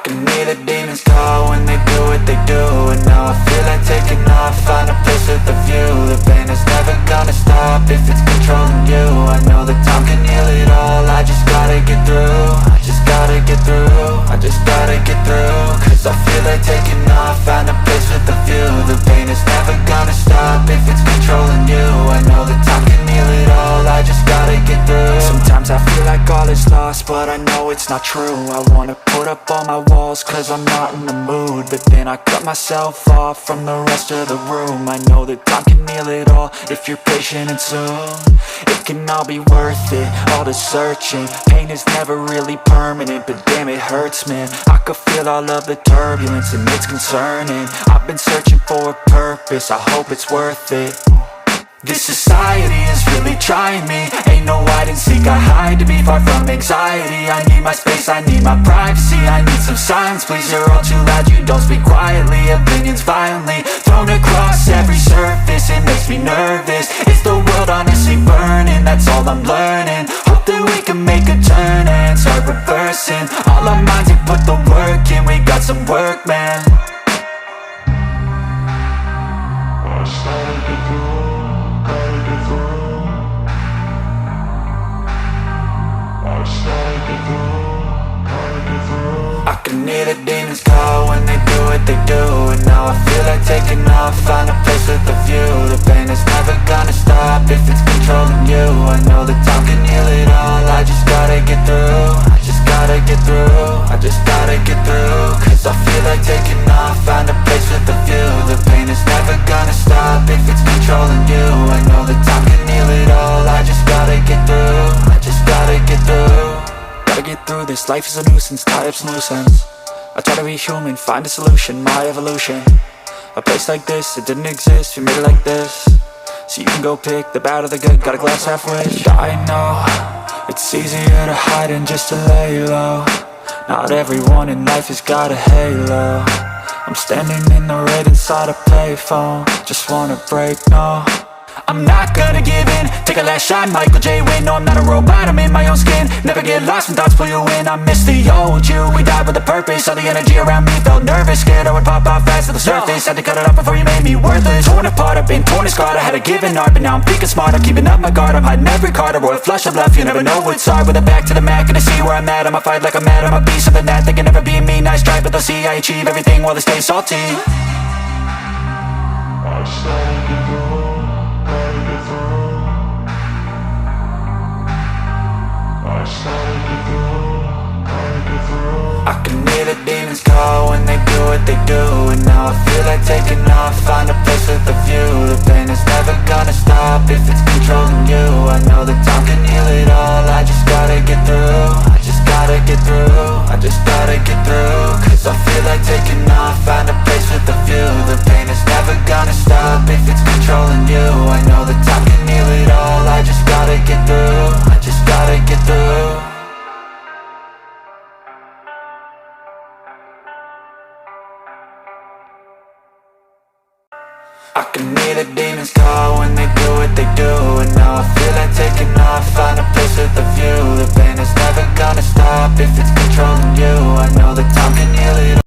can hear the demons call when they do what they do. And now I feel like taking off, find a place with a view. The pain is never gonna stop if it's controlling you. I know that time can heal it all, I just gotta get through. I just gotta get through, I just gotta get through. Cause I feel like taking off, find a place with a view. The pain is never gonna stop if it's controlling you. I know that time can heal it all, I just gotta get through. Sometimes I feel like all is lost, but I know it's not true. I wanna put up all my walls cause I'm not in the mood, but then I cut myself off from the rest of the room. I know that time can heal it all if you're patient, and soon it can all be worth it, all the searching. Pain is never really permanent, but damn it hurts, man. I could feel all of the turbulence and it's concerning. I've been searching for a purpose, I hope it's worth it. This society is really trying me. Ain't no hide and seek, I hide to be far from anxiety. I need my space, I need my privacy. I need some silence, please, you're all too loud. You don't speak quietly, opinions violently thrown across every surface. It makes me nervous, is the world honestly burning? That's all I'm learning. Hope that we can make a turn and start reversing all our minds and put the work in. We got some work, man. I started to do. I can hear the demons call when they do what they do. And now I feel like taking off, find a place with a view. The pain is never gonna stop if it's controlling you. I know that time can heal it all, I just gotta get through. I just gotta get through, I just gotta get through. Cause I feel like taking off, find a place with a view. The pain is never gonna stop if it's controlling you. I know that time can heal it all, I just gotta get through. I just gotta get through. Gotta get through this, life is a nuisance, tie up some loose ends. I try to be human, find a solution, my evolution. A place like this, it didn't exist, we made it like this. So you can go pick the bad or the good, got a glass half wish. I know, it's easier to hide than just to lay low. Not everyone in life has got a halo. I'm standing in the red inside a payphone, just wanna break, no. I'm not gonna give in, take a last shot, Michael J. Win. No, I'm not a robot, I'm in my own skin. Never get lost when thoughts pull you in. I miss the old you, we died with a purpose. All the energy around me felt nervous, scared I would pop out fast to the surface. Had to cut it off before you made me worthless. Torn apart, I've been torn and scarred. I had a given art, but now I'm thinking smart. I'm keeping up my guard, I'm hiding every card. A royal flush of love, you never know what's hard. With a back to the mat, gonna see where I'm at. I'ma fight like I'm mad, I'ma be something that they can never be me. Nice try, but they'll see I achieve everything while they stay salty. I started to go. I can hear the demons call when they do what they do. And now I feel like taking off, find a place with a view. The pain is never gonna stop if it's controlling you. I know that time can heal it all, I just gotta get through. I just gotta get through, I just gotta get through. Cause I feel like taking off, find a place with a view. The pain is never gonna stop if it's controlling you. I know that time can heal it all, I just gotta get through. I just gotta get through. I can hear the demons call when they do what they do. And now I feel like taking off, find a place with a view. The pain is never gonna stop if it's controlling you. I know that time can heal it all.